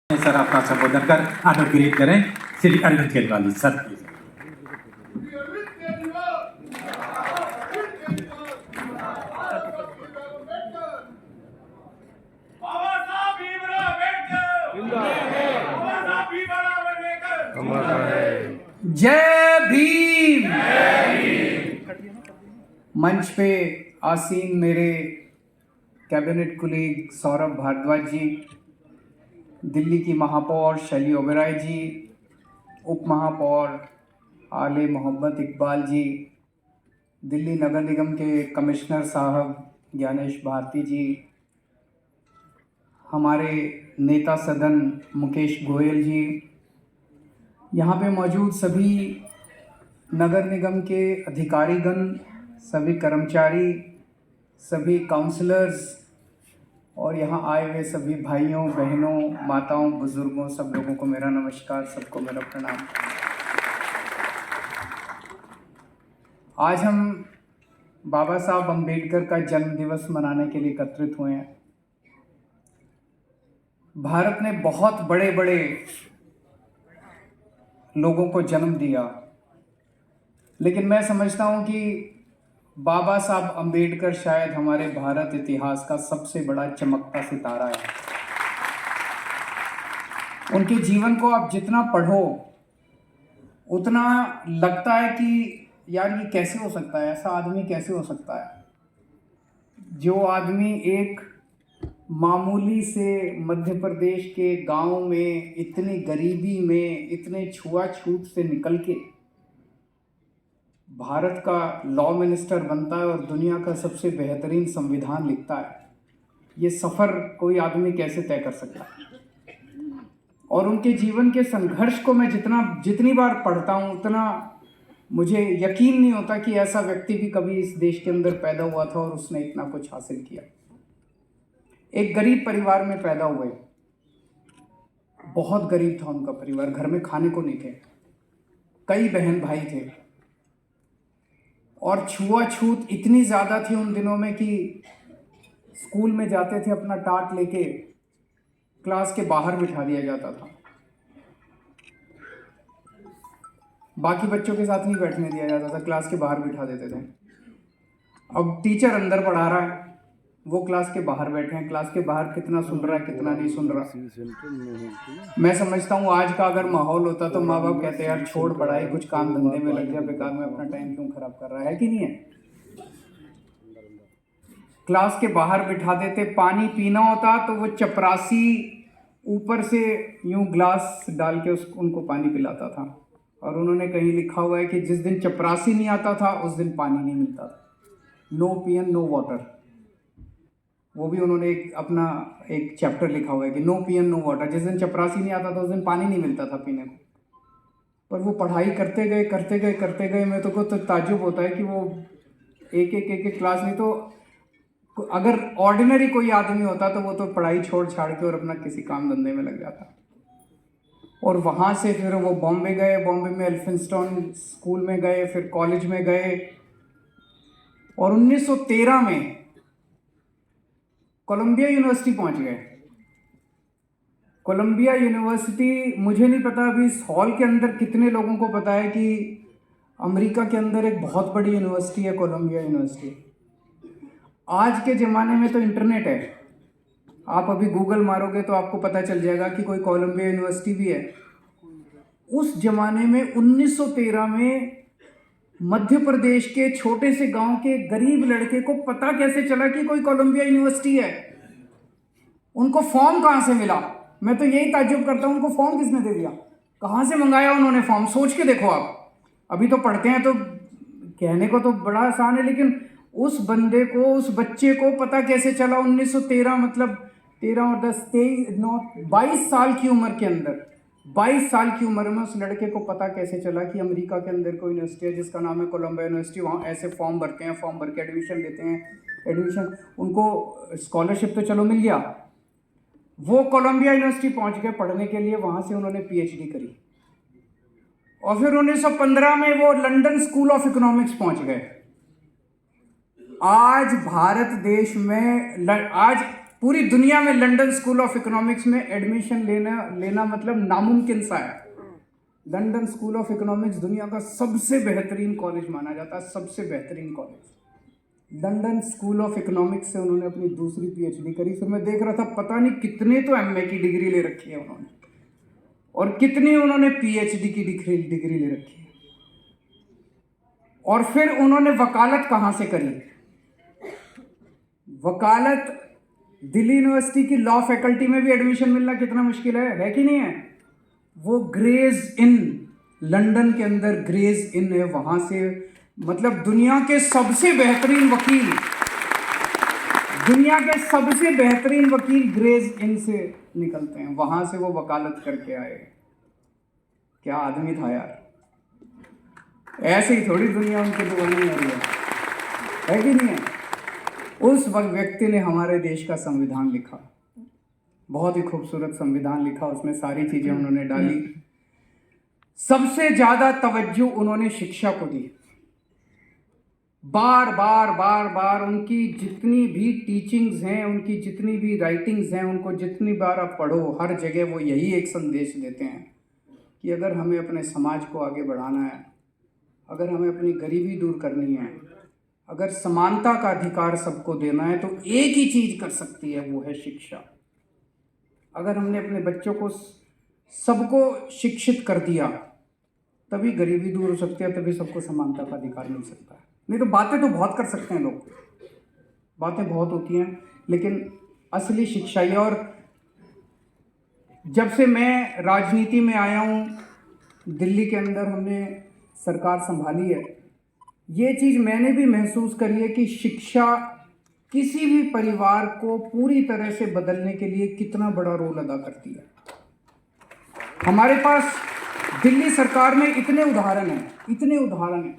Sir अपना संबोधन कर अनुग्रहित करें। श्री अरविंद केजरीवाल जी सर। जय भीम। मंच पे आसीन मेरे कैबिनेट कुलीग सौरभ भारद्वाज जी, दिल्ली की महापौर शैली ओबेरॉय जी, उप महापौर आले मोहम्मद इकबाल जी, दिल्ली नगर निगम के कमिश्नर साहब ज्ञानेश भारती जी, हमारे नेता सदन मुकेश गोयल जी, यहाँ पे मौजूद सभी नगर निगम के अधिकारीगण, सभी कर्मचारी, सभी काउंसलर्स और यहाँ आए हुए सभी भाइयों बहनों माताओं बुजुर्गों सब लोगों को मेरा नमस्कार, सबको मेरा प्रणाम। आज हम बाबा साहब अम्बेडकर का जन्म दिवस मनाने के लिए एकत्रित हुए हैं। भारत ने बहुत बड़े बड़े लोगों को जन्म दिया, लेकिन मैं समझता हूँ कि बाबा साहब अम्बेडकर शायद हमारे भारत इतिहास का सबसे बड़ा चमकता सितारा है। उनके जीवन को आप जितना पढ़ो उतना लगता है कि यार ये कैसे हो सकता है, ऐसा आदमी कैसे हो सकता है जो आदमी एक मामूली से मध्य प्रदेश के गांव में इतनी गरीबी में इतने छुआछूत से निकल के भारत का लॉ मिनिस्टर बनता है और दुनिया का सबसे बेहतरीन संविधान लिखता है। ये सफ़र कोई आदमी कैसे तय कर सकता है? और उनके जीवन के संघर्ष को मैं जितनी बार पढ़ता हूँ उतना मुझे यकीन नहीं होता कि ऐसा व्यक्ति भी कभी इस देश के अंदर पैदा हुआ था और उसने इतना कुछ हासिल किया। एक गरीब परिवार में पैदा हुए, बहुत गरीब था उनका परिवार, घर में खाने को नहीं थे, कई बहन भाई थे और छुआछूत इतनी ज़्यादा थी उन दिनों में कि स्कूल में जाते थे अपना टाट लेके क्लास के बाहर बिठा दिया जाता था, बाकी बच्चों के साथ नहीं बैठने दिया जाता था, क्लास के बाहर बिठा देते थे। अब टीचर अंदर पढ़ा रहा है, वो क्लास के बाहर बैठे हैं, क्लास के बाहर कितना सुन रहा है कितना नहीं सुन रहा। मैं समझता हूँ आज का अगर माहौल होता तो माँ बाप कहते यार छोड़ पढ़ाई, कुछ काम धंधे में लग जा, बेकार में अपना टाइम क्यों खराब कर रहा है कि नहीं है। क्लास के बाहर बिठा देते, पानी पीना होता तो वो चपरासी ऊपर से यूं ग्लास डाल के उनको पानी पिलाता था। और उन्होंने कहीं लिखा हुआ है कि जिस दिन चपरासी नहीं आता था उस दिन पानी नहीं मिलता था। नो पीएन नो वाटर, वो भी उन्होंने अपना एक चैप्टर लिखा हुआ है कि नो पीएन नो वाटर। जिस दिन चपरासी नहीं आता था उस दिन पानी नहीं मिलता था पीने को। पर वो पढ़ाई करते गए। मैं तो ताज्जुब होता है कि वो एक क्लास नहीं तो अगर ऑर्डिनरी कोई आदमी होता तो वो तो पढ़ाई छोड़ छाड़ के और अपना किसी काम धंधे में लग जाता। और वहाँ से फिर वो बॉम्बे गए, बॉम्बे में एल्फिंस्टन स्कूल में गए, फिर कॉलेज में गए और 1913 में कोलंबिया यूनिवर्सिटी पहुंच गए। कोलंबिया यूनिवर्सिटी, मुझे नहीं पता अभी इस हॉल के अंदर कितने लोगों को पता है कि अमेरिका के अंदर एक बहुत बड़ी यूनिवर्सिटी है कोलंबिया यूनिवर्सिटी। आज के ज़माने में तो इंटरनेट है, आप अभी गूगल मारोगे तो आपको पता चल जाएगा कि कोई कोलंबिया यूनिवर्सिटी भी है। उस जमाने में 1913 में मध्य प्रदेश के छोटे से गांव के गरीब लड़के को पता कैसे चला कि कोई कोलंबिया यूनिवर्सिटी है? उनको फॉर्म कहाँ से मिला? मैं तो यही ताज्जुब करता हूँ, उनको फॉर्म किसने दे दिया? कहाँ से मंगाया उन्होंने फॉर्म? सोच के देखो आप। अभी तो पढ़ते हैं तो कहने को तो बड़ा आसान है, लेकिन उस बंदे को, उस बच्चे को पता कैसे चला 1913, मतलब 13 और 10 23 9 22 साल की उम्र के अंदर, 22 साल की उम्र में उस लड़के को पता कैसे चला कि अमेरिका के अंदर कोई यूनिवर्सिटी है जिसका नाम है कोलंबिया यूनिवर्सिटी। वहाँ ऐसे फॉर्म भरते हैं, फॉर्म भर के एडमिशन लेते हैं, एडमिशन उनको स्कॉलरशिप तो चलो मिल गया। वो कोलंबिया यूनिवर्सिटी पहुँच गए पढ़ने के लिए, वहाँ से उन्होंने पीएचडी करी और फिर 1915 में वो लंदन स्कूल ऑफ इकोनॉमिक्स पहुँच गए। आज भारत देश में आज पूरी दुनिया में लंदन स्कूल ऑफ इकोनॉमिक्स में एडमिशन लेना मतलब नामुमकिन सा है। लंदन स्कूल ऑफ इकोनॉमिक्स दुनिया का सबसे बेहतरीन कॉलेज माना जाता है, सबसे बेहतरीन college. London school of economics से उन्होंने अपनी दूसरी पीएचडी करी। फिर मैं देख रहा था पता नहीं कितने तो एमए की डिग्री ले रखी है उन्होंने, और कितनी उन्होंने पीएचडी की डिग्री ले रखी है। और फिर उन्होंने वकालत कहाँ से करी? वकालत दिल्ली यूनिवर्सिटी की लॉ फैकल्टी में भी एडमिशन मिलना कितना मुश्किल है कि नहीं है? वो ग्रेज इन, लंदन के अंदर ग्रेज इन है, वहां से मतलब दुनिया के सबसे बेहतरीन वकील, दुनिया के सबसे बेहतरीन वकील ग्रेज इन से निकलते हैं, वहां से वो वकालत करके आए। क्या आदमी था यार, ऐसे ही थोड़ी दुनिया उनके दुआने आ रही है कि नहीं है? उस वक्त व्यक्ति ने हमारे देश का संविधान लिखा, बहुत ही खूबसूरत संविधान लिखा, उसमें सारी चीजें उन्होंने डाली। सबसे ज्यादा तवज्जो उन्होंने शिक्षा को दी। बार बार बार बार उनकी जितनी भी टीचिंग्स हैं, उनकी जितनी भी राइटिंग्स हैं, उनको जितनी बार आप पढ़ो, हर जगह वो यही एक संदेश देते हैं कि अगर हमें अपने समाज को आगे बढ़ाना है, अगर हमें अपनी गरीबी दूर करनी है, अगर समानता का अधिकार सबको देना है, तो एक ही चीज कर सकती है, वो है शिक्षा। अगर हमने अपने बच्चों को सबको शिक्षित कर दिया, तभी गरीबी दूर हो सकती है, तभी सबको समानता का अधिकार मिल सकता है। नहीं तो बातें तो बहुत कर सकते हैं लोग, बातें बहुत होती हैं, लेकिन असली शिक्षा ही। और जब से मैं राजनीति में आया हूँ, दिल्ली के अंदर हमने सरकार संभाली है, ये चीज़ मैंने भी महसूस करी है कि शिक्षा किसी भी परिवार को पूरी तरह से बदलने के लिए कितना बड़ा रोल अदा करती है। हमारे पास दिल्ली सरकार में इतने उदाहरण हैं।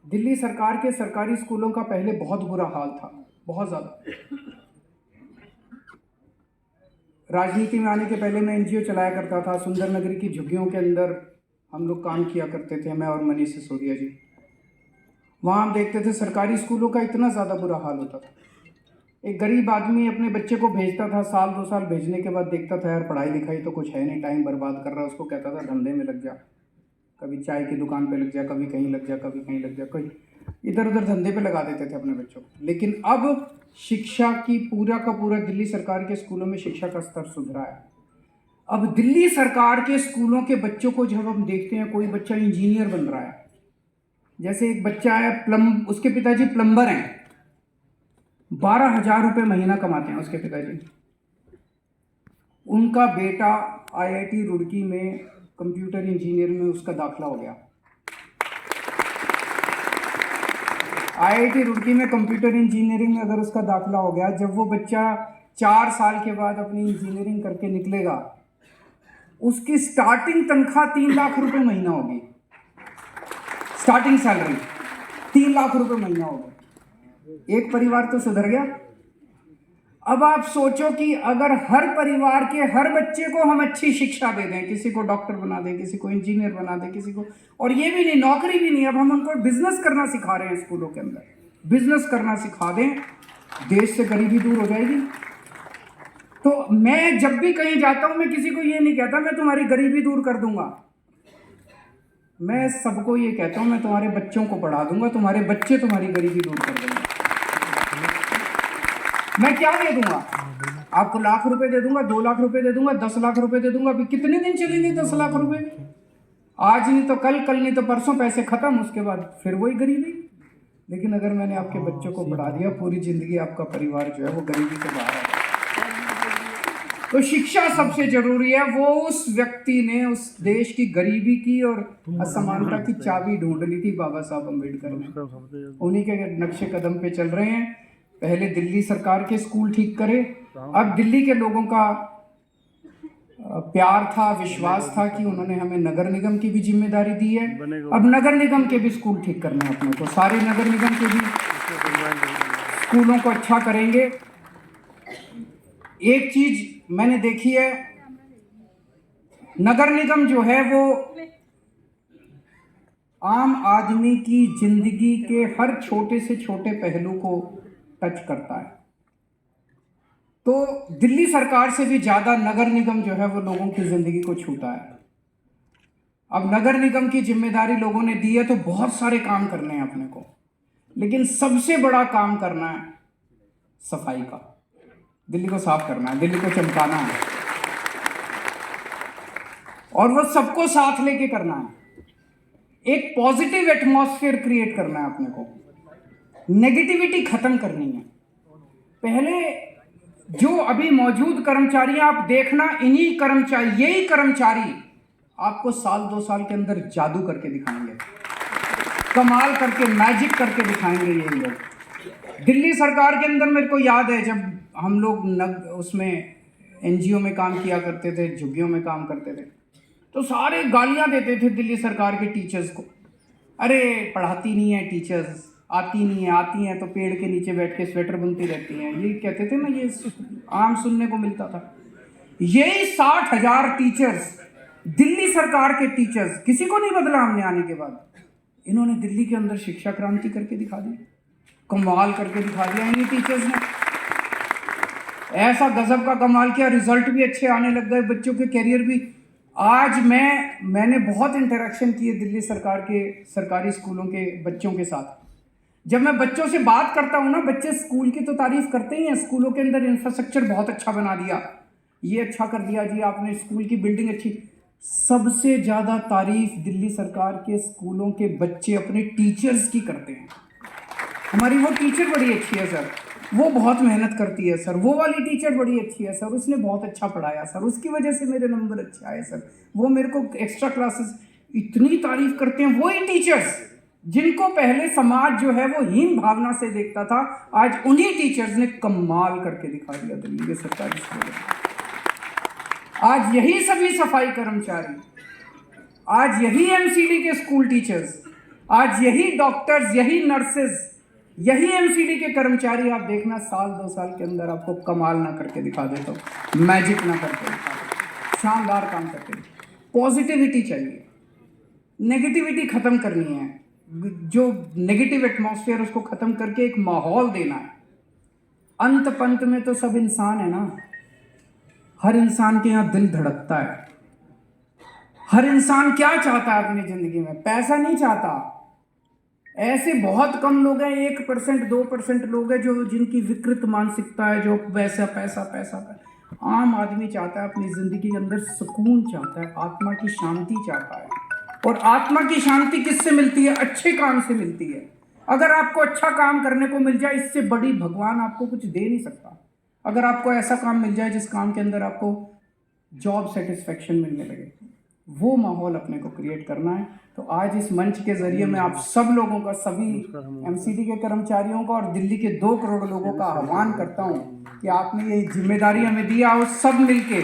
दिल्ली सरकार के सरकारी स्कूलों का पहले बहुत बुरा हाल था, बहुत ज़्यादा। राजनीति में आने के पहले मैं एनजीओ चलाया करता था, सुंदर नगरी की झुग्गियों के अंदर हम लोग काम किया करते थे, मैं और मनीष सिसोदिया जी। वहाँ हम देखते थे सरकारी स्कूलों का इतना ज़्यादा बुरा हाल होता था। एक गरीब आदमी अपने बच्चे को भेजता था, 1-2 साल भेजने के बाद देखता था यार पढ़ाई लिखाई तो कुछ है नहीं, टाइम बर्बाद कर रहा है, उसको कहता था धंधे में लग जा, कभी चाय की दुकान पे लग जा, कभी कहीं लग जा, कभी कहीं लग जा, कोई इधर उधर धंधे पे लगा देते थे अपने बच्चों को। लेकिन अब शिक्षा की पूरा का पूरा दिल्ली सरकार के स्कूलों में शिक्षा का स्तर सुधरा है। अब दिल्ली सरकार के स्कूलों के बच्चों को जब हम देखते हैं, कोई बच्चा इंजीनियर बन रहा है, जैसे एक बच्चा है उसके पिताजी प्लम्बर हैं, 12,000 रुपये महीना कमाते हैं उसके पिताजी। उनका बेटा आईआईटी रुड़की में कंप्यूटर इंजीनियरिंग में उसका दाखिला हो गया। आईआईटी रुड़की में कंप्यूटर इंजीनियरिंग में अगर उसका दाखिला हो गया, जब वो बच्चा 4 साल के बाद अपनी इंजीनियरिंग करके निकलेगा, उसकी स्टार्टिंग तनख्वाह 3 लाख रुपए महीना होगी। स्टार्टिंग सैलरी 3 लाख रुपए महीना होगी। एक परिवार तो सुधर गया। अब आप सोचो कि अगर हर परिवार के हर बच्चे को हम अच्छी शिक्षा दे दें, किसी को डॉक्टर बना दें, किसी को इंजीनियर बना दें, किसी को, और ये भी नहीं, नौकरी भी नहीं, अब हम उनको बिजनेस करना सिखा रहे हैं स्कूलों के अंदर, बिजनेस करना सिखा दें, देश से गरीबी दूर हो जाएगी। तो मैं जब भी कहीं जाता हूं, मैं किसी को ये नहीं कहता मैं तुम्हारी गरीबी दूर कर दूंगा, मैं सबको ये कहता हूं मैं तुम्हारे बच्चों को पढ़ा दूंगा, तुम्हारे बच्चे तुम्हारी गरीबी दूर कर देंगे। मैं क्या दे दूंगा आपको? 1 लाख रुपए दे दूंगा, 2 लाख रुपए दे दूंगा, 10 लाख रुपए दे दूंगा। अभी कितने दिन चलेंगे 10 लाख रुपए? आज नहीं तो कल, कल नहीं तो परसों पैसे खत्म, उसके बाद फिर वही गरीबी। लेकिन अगर मैंने आपके बच्चों को पढ़ा दिया, पूरी जिंदगी आपका परिवार जो है वो गरीबी से बाहर आ जाए। तो शिक्षा सबसे जरूरी है। वो उस व्यक्ति ने उस देश की गरीबी की और असमानता की चाबी ढूंढ ली थी, बाबा साहब अम्बेडकर ने। उन्हीं के नक्शे कदम पे चल रहे हैं। पहले दिल्ली सरकार के स्कूल ठीक करे, अब दिल्ली के लोगों का प्यार था, विश्वास था कि उन्होंने हमें नगर निगम की भी जिम्मेदारी दी है। अब नगर निगम के भी स्कूल ठीक करने हैं अपने को, सारे नगर निगम के भी स्कूलों को अच्छा करेंगे। एक चीज मैंने देखी है, नगर निगम जो है वो आम आदमी की जिंदगी के हर छोटे से छोटे पहलू को टच करता है। तो दिल्ली सरकार से भी ज़्यादा नगर निगम जो है वो लोगों की ज़िंदगी को छूता है। अब नगर निगम की जिम्मेदारी लोगों ने दी है तो बहुत सारे काम करने हैं अपने को, लेकिन सबसे बड़ा काम करना है सफाई का। दिल्ली को साफ करना है, दिल्ली को चमकाना है, और वो सबको साथ लेके करना है। एक पॉजिटिव एटमॉस्फेयर क्रिएट करना है अपने को, नेगेटिविटी खत्म करनी है। पहले जो अभी मौजूद कर्मचारी आप देखना, यही कर्मचारी आपको साल 2 साल के अंदर जादू करके दिखाएंगे, कमाल करके, मैजिक करके दिखाएंगे ये लोग। दिल्ली सरकार के अंदर मेरे को याद है जब हम लोग उसमें एनजीओ में काम किया करते थे, झुग्गियों में काम करते थे, तो सारे गालियां देते थे दिल्ली सरकार के टीचर्स को। अरे पढ़ाती नहीं है टीचर्स, आती नहीं है, आती हैं तो पेड़ के नीचे बैठ के स्वेटर बुनती रहती हैं, ये कहते थे ना, ये आम सुनने को मिलता था। यही 60,000 टीचर्स, दिल्ली सरकार के टीचर्स, किसी को नहीं बदला हमने आने के बाद। इन्होंने दिल्ली के अंदर शिक्षा क्रांति करके दिखा दी, कमाल करके दिखा दिया इन्हीं टीचर्स ने। ऐसा गजब का कमाल किया, रिजल्ट भी अच्छे आने लग गए, बच्चों के कैरियर भी। आज मैंने बहुत इंटरेक्शन किए दिल्ली सरकार के सरकारी स्कूलों के बच्चों के साथ। जब मैं बच्चों से बात करता हूँ ना, बच्चे स्कूल की तो तारीफ करते ही हैं, स्कूलों के अंदर इंफ्रास्ट्रक्चर बहुत अच्छा बना दिया, ये अच्छा कर दिया जी आपने, स्कूल की बिल्डिंग अच्छी। सबसे ज़्यादा तारीफ दिल्ली सरकार के स्कूलों के बच्चे अपने टीचर्स की करते हैं। हमारी वो टीचर बड़ी अच्छी है सर, वो बहुत मेहनत करती है सर, वो वाली टीचर बड़ी अच्छी है सर, उसने बहुत अच्छा पढ़ाया सर, उसकी वजह से मेरे नंबर अच्छे आए सर, वो मेरे को एक्स्ट्रा क्लासेस, इतनी तारीफ करते हैं। वही टीचर्स जिनको पहले समाज जो है वो हीन भावना से देखता था, आज उन्हीं टीचर्स ने कमाल करके दिखा दिया दिल्ली के सरकारी स्कूलों में। आज यही सभी सफाई कर्मचारी, आज यही एमसीडी के स्कूल टीचर्स, आज यही डॉक्टर्स, यही नर्सेज, यही एमसीडी के कर्मचारी, आप देखना साल 2 साल के अंदर आपको कमाल ना करके दिखा दे, तो मैजिक ना करके दिखा दे, शानदार काम करके। पॉजिटिविटी चाहिए, नेगेटिविटी खत्म करनी है, जो नेगेटिव एटमॉस्फेयर उसको खत्म करके एक माहौल देना है। अंत पंत में तो सब इंसान है ना, हर इंसान के यहाँ दिल धड़कता है। हर इंसान क्या चाहता है अपनी जिंदगी में? पैसा नहीं चाहता। ऐसे बहुत कम लोग हैं, 1% 2% लोग हैं जो जिनकी विकृत मानसिकता है, जो पैसा पैसा पैसा पैसा। आम आदमी चाहता है अपनी जिंदगी के अंदर सुकून चाहता है, आत्मा की शांति चाहता है। और आत्मा की शांति किससे मिलती है? अच्छे काम से मिलती है। अगर आपको अच्छा काम करने को मिल जाए, इससे बड़ी भगवान आपको कुछ दे नहीं सकता। अगर आपको ऐसा काम मिल जाए जिस काम के अंदर आपको जॉब सेटिस्फेक्शन मिलने लगे, वो माहौल अपने को क्रिएट करना है। तो आज इस मंच के जरिए मैं आप सब लोगों का, सभी एमसीडी के कर्मचारियों का और दिल्ली के 2 करोड़ लोगों का आह्वान करता हूँ कि आपने ये जिम्मेदारी हमें दी, और सब मिलके,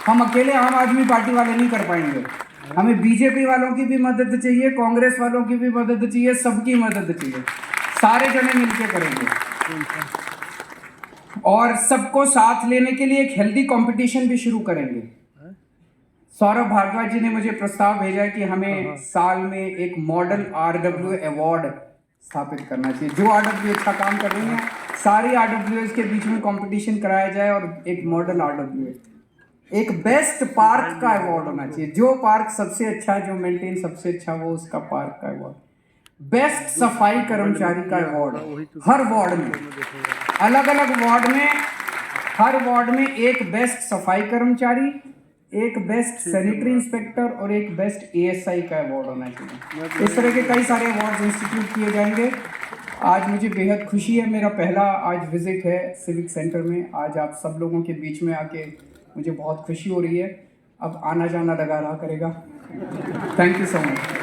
हम अकेले आम आदमी पार्टी वाले नहीं कर पाएंगे, हमें बीजेपी वालों की भी मदद चाहिए, कांग्रेस वालों की भी मदद चाहिए, सबकी मदद चाहिए, सारे जने मिलके करेंगे। और सबको साथ लेने के लिए एक हेल्दी कंपटीशन भी शुरू करेंगे। सौरभ भारद्वाज जी ने मुझे प्रस्ताव भेजा है कि हमें साल में एक मॉडल RW अवार्ड स्थापित करना चाहिए। जो RW अच्छा काम कर रही हैं, सारी RWs के बीच में कंपटीशन कराया जाए और एक मॉडल RW, एक बेस्ट पार्क का अवार्ड होना चाहिए। जो पार्क सबसे अच्छा, जो मेंटेन सबसे अच्छा, वो उसका पार्क का अवार्ड। बेस्ट सफाई कर्मचारी का अवार्ड, हर वार्ड में, अलग अलग वार्ड में, हर वार्ड में एक बेस्ट सफाई कर्मचारी, एक बेस्ट सैनिटरी इंस्पेक्टर और एक बेस्ट ASI का अवार्ड होना चाहिए। इस तरह के कई सारे अवार्ड्स इंस्टीट्यूट किए जाएंगे। आज मुझे बेहद खुशी है, मेरा पहला आज विजिट है सिविक सेंटर में। आज आप सब लोगों के बीच में आके मुझे बहुत खुशी हो रही है। अब आना जाना लगा रहा करेगा। Thank you so much.